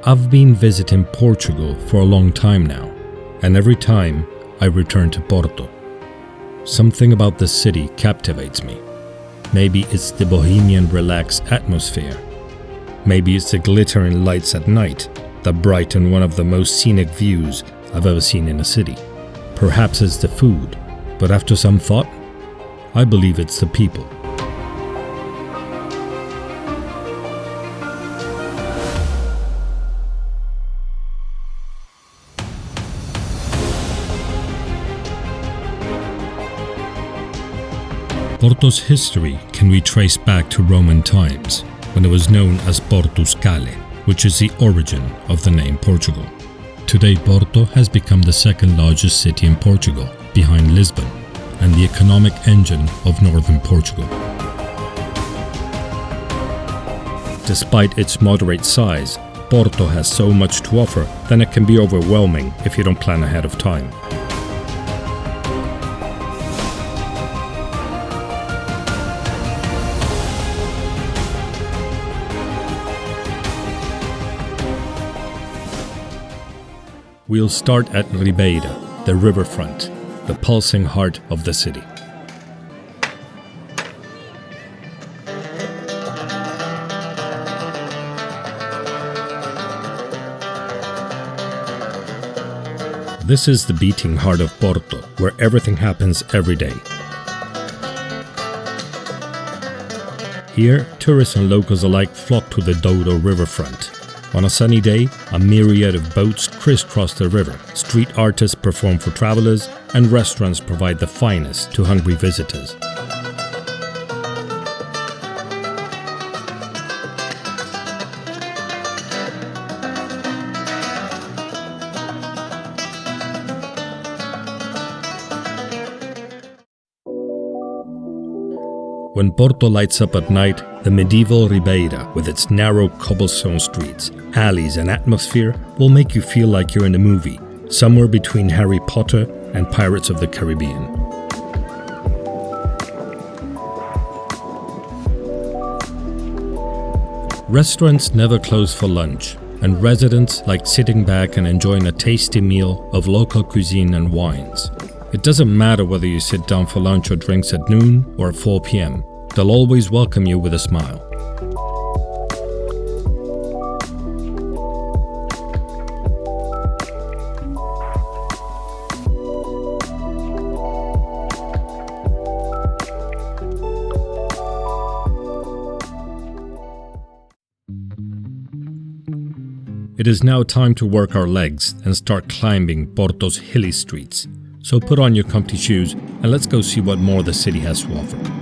I've been visiting Portugal for a long time now, and every time I return to Porto, something about the city captivates me. Maybe it's the bohemian relaxed atmosphere. Maybe it's the glittering lights at night that brighten one of the most scenic views I've ever seen in a city. Perhaps it's the food, but after some thought, I believe it's the people. Porto's history can be traced back to Roman times, when it was known as Portuscale, which is the origin of the name Portugal. Today, Porto has become the second largest city in Portugal, behind Lisbon, and the economic engine of northern Portugal. Despite its moderate size, Porto has so much to offer that it can be overwhelming if you don't plan ahead of time. We'll start at Ribeira, the riverfront, the pulsing heart of the city. This is the beating heart of Porto, where everything happens every day. Here, tourists and locals alike flock to the Douro Riverfront. On a sunny day, a myriad of boats crisscross the river, street artists perform for travelers, and restaurants provide the finest to hungry visitors. When Porto lights up at night, the medieval Ribeira, with its narrow cobblestone streets, alleys and atmosphere, will make you feel like you're in a movie, somewhere between Harry Potter and Pirates of the Caribbean. Restaurants never close for lunch, and residents like sitting back and enjoying a tasty meal of local cuisine and wines. It doesn't matter whether you sit down for lunch or drinks at noon or at 4 p.m. They'll always welcome you with a smile. It is now time to work our legs and start climbing Porto's hilly streets. So put on your comfy shoes and let's go see what more the city has to offer.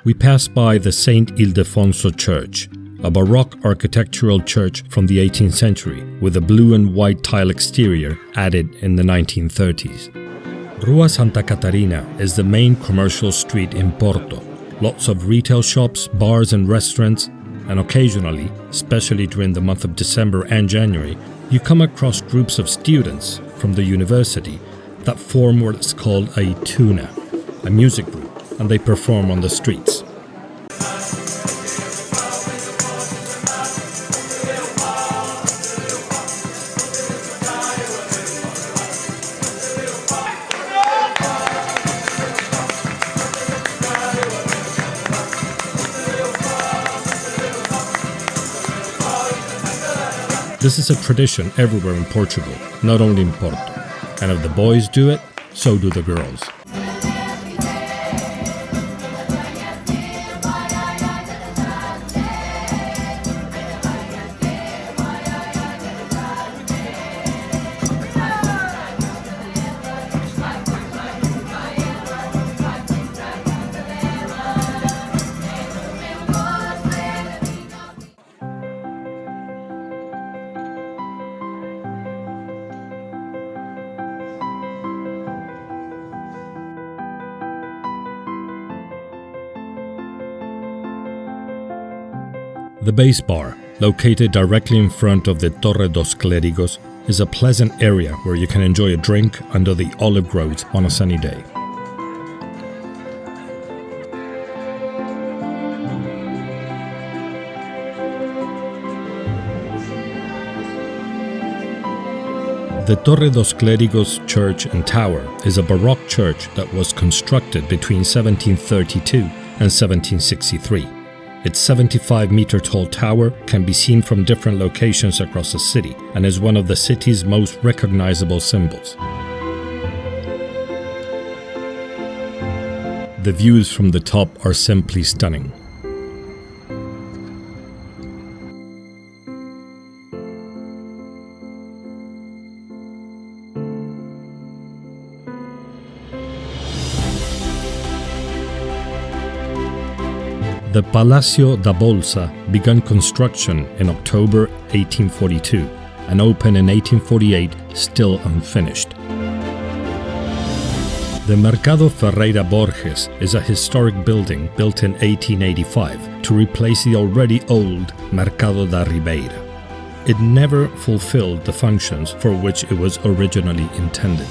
We pass by the Saint Ildefonso Church, a Baroque architectural church from the 18th century with a blue and white tile exterior added in the 1930s. Rua Santa Catarina is the main commercial street in Porto. Lots of retail shops, bars and restaurants, and occasionally, especially during the month of December and January, you come across groups of students from the university that form what's called a tuna, a music group, and they perform on the streets. This is a tradition everywhere in Portugal, not only in Porto. And if the boys do it, so do the girls. The base bar, located directly in front of the Torre dos Clérigos, is a pleasant area where you can enjoy a drink under the olive groves on a sunny day. The Torre dos Clérigos church and tower is a Baroque church that was constructed between 1732 and 1763. Its 75-meter-tall tower can be seen from different locations across the city and is one of the city's most recognizable symbols. The views from the top are simply stunning. The Palacio da Bolsa began construction in October 1842 and opened in 1848, still unfinished. The Mercado Ferreira Borges is a historic building built in 1885 to replace the already old Mercado da Ribeira. It never fulfilled the functions for which it was originally intended.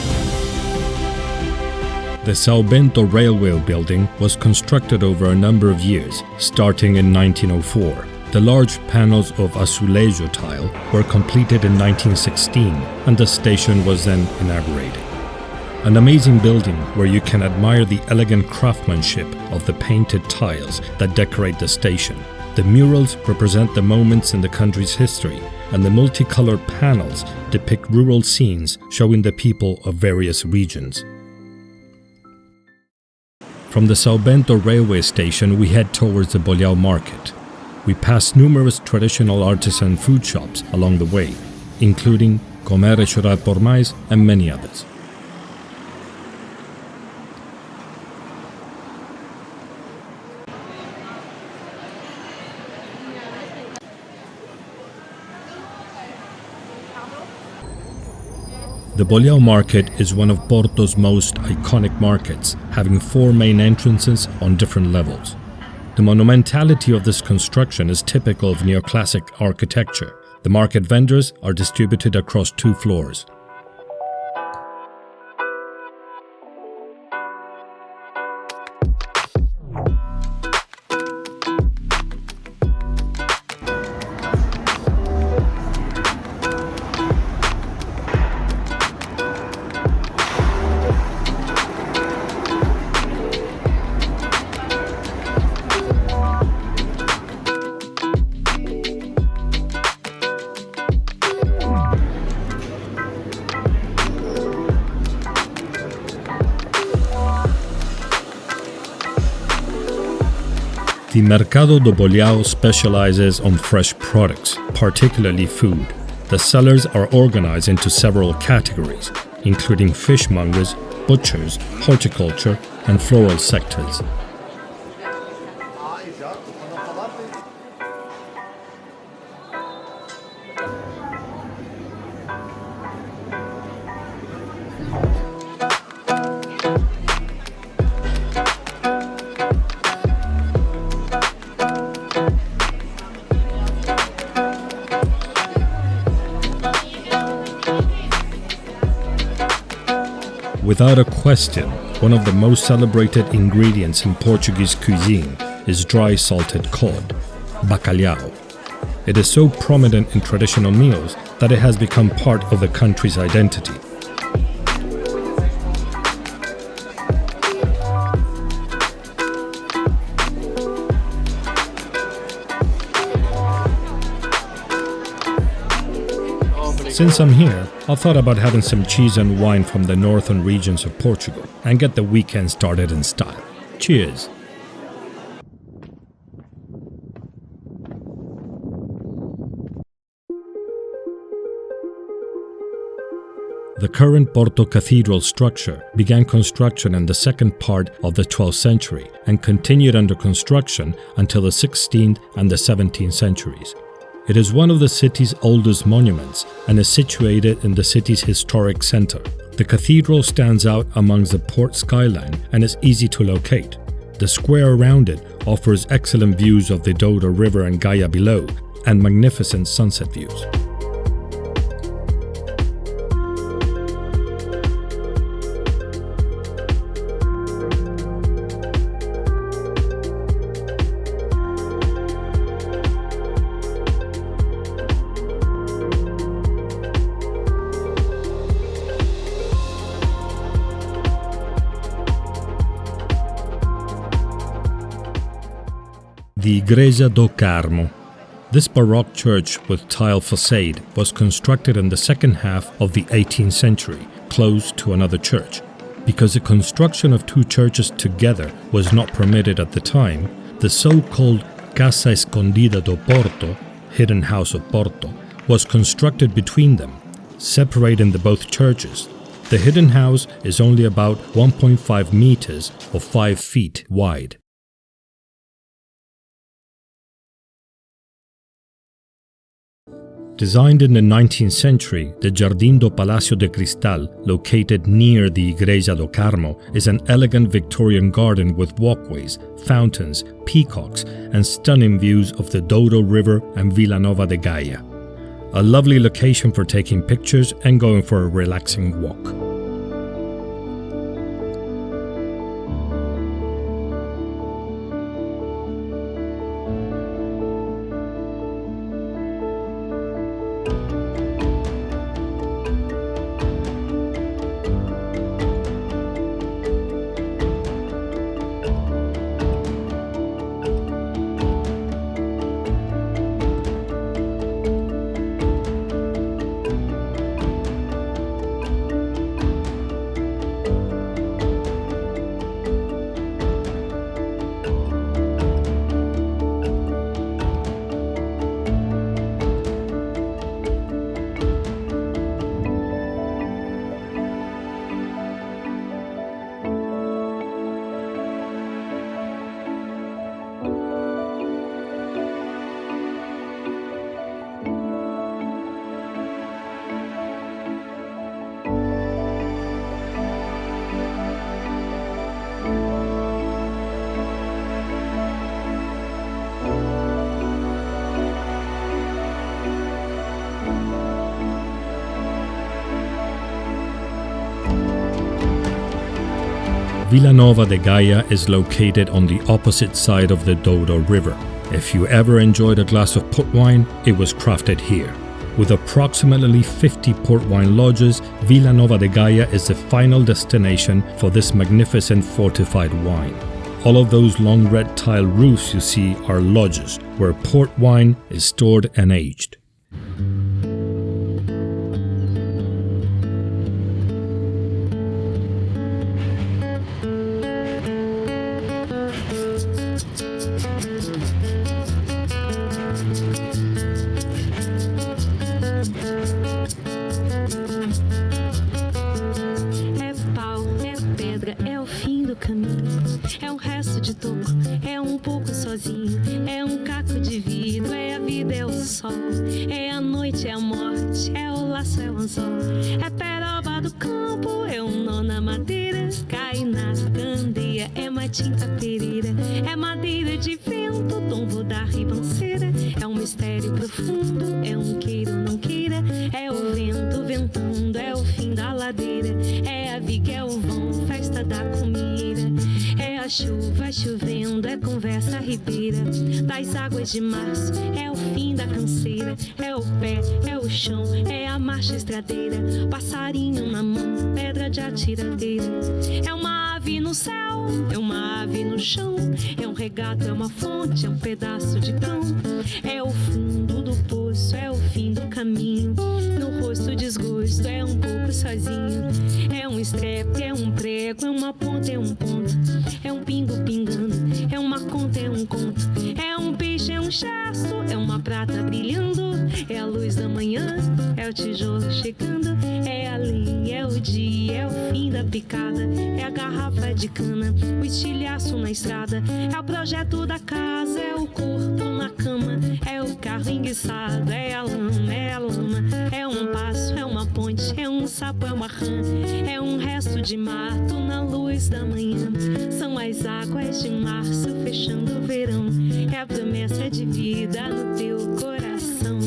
The São Bento railway building was constructed over a number of years, starting in 1904. The large panels of azulejo tile were completed in 1916, and the station was then inaugurated. An amazing building where you can admire the elegant craftsmanship of the painted tiles that decorate the station. The murals represent the moments in the country's history, and the multicolored panels depict rural scenes showing the people of various regions. From the São Bento railway station, we head towards the Bolhão market. We pass numerous traditional artisan food shops along the way, including Comer e Chorar por Mais and many others. The Bolhão market is one of Porto's most iconic markets, having 4 main entrances on different levels. The monumentality of this construction is typical of neoclassic architecture. The market vendors are distributed across 2 floors. The Mercado do Bolhão specializes on fresh products, particularly food. The sellers are organized into several categories, including fishmongers, butchers, horticulture, and floral sectors. Without a question, one of the most celebrated ingredients in Portuguese cuisine is dry salted cod, bacalhau. It is so prominent in traditional meals that it has become part of the country's identity. Since I'm here, I thought about having some cheese and wine from the northern regions of Portugal and get the weekend started in style. Cheers! The current Porto Cathedral structure began construction in the second part of the 12th century and continued under construction until the 16th and the 17th centuries. It is one of the city's oldest monuments and is situated in the city's historic center. The cathedral stands out amongst the port skyline and is easy to locate. The square around it offers excellent views of the Douro River and Gaia below, and magnificent sunset views. The Igreja do Carmo. This Baroque church with tile facade was constructed in the second half of the 18th century, close to another church. Because the construction of two churches together was not permitted at the time, the so-called Casa Escondida do Porto, hidden house of Porto, was constructed between them, separating the both churches. The hidden house is only about 1.5 meters or 5 feet wide. Designed in the 19th century, the Jardim do Palácio de Cristal, located near the Igreja do Carmo, is an elegant Victorian garden with walkways, fountains, peacocks, and stunning views of the Douro River and Vila Nova de Gaia. A lovely location for taking pictures and going for a relaxing walk. Vila Nova de Gaia is located on the opposite side of the Douro River. If you ever enjoyed a glass of port wine, it was crafted here. With approximately 50 port wine lodges, Vila Nova de Gaia is the final destination for this magnificent fortified wine. All of those long red tile roofs you see are lodges, where port wine is stored and aged. Tinta pereira, é madeira de vento, tombo da ribanceira, é um mistério profundo, é um queira ou não queira, é o vento ventando, é o fim da ladeira, é a viga, é o vão, festa da comida, é a chuva chovendo, é conversa ribeira, das águas de março, é o fim da canseira, é o pé, é o chão, é a marcha estradeira, passarinho na mão, pedra de atiradeira, é uma ave no céu, é uma ave no chão, é um regato, é uma fonte, é um pedaço de pão, é o fundo do poço, é o fim do caminho, no rosto desgosto, é um pouco sozinho, é um estrepe, é um prego, é uma ponta, é um ponto, é um pingo pingando, é uma conta, é um conto, é um peixe, é um gesto, é uma prata brilhando, é a luz da manhã, é o tijolo chegando, é a lenha, é o dia, é o fim da picada, é a garrafa de cana, o estilhaço na estrada, é o projeto da casa, é o corpo na cama, é o carro enguiçado, é a lama, é um passo, é uma ponte, é um sapo, é uma uma rã, é resto de mato na luz da manhã. São as águas de março fechando o verão, é a promessa de vida no teu coração.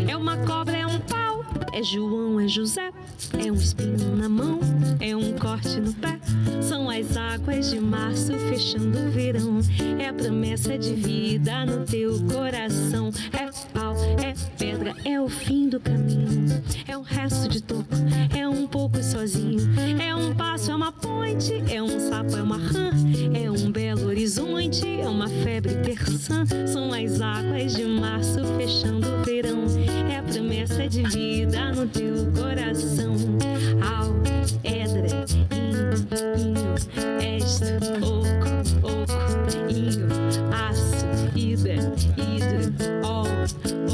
É uma cobra, é pau, é João, é José, é espinho na mão, é corte no pé. São as águas de março fechando o verão, é a promessa de vida no teu coração. É pau, é pedra, é o fim do caminho, é resto de toco, é pouco sozinho, é passo, é uma ponte, é sapo, é uma rã, é belo horizonte, é uma febre terçã. São as águas de março fechando o verão, é a promessa de vida no teu coração. Au, edra, inho, esto, oco, inho, aço, ida,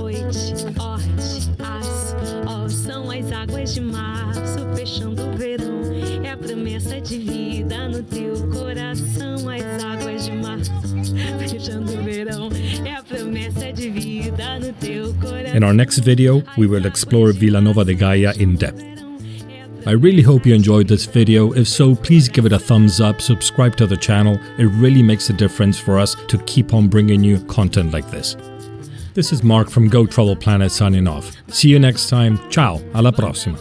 oite, orte, aço, ó. São as águas de março fechando o verão, é a promessa de vida no teu coração. As águas de março fechando o verão, é a promessa de vida no teu coração. In our next video, we will explore Vila Nova de Gaia in depth. I really hope you enjoyed this video. If so, please give it a thumbs up, subscribe to the channel. It really makes a difference for us to keep on bringing you content like this. This is Mark from Go Travel Planet signing off. See you next time. Ciao, alla prossima.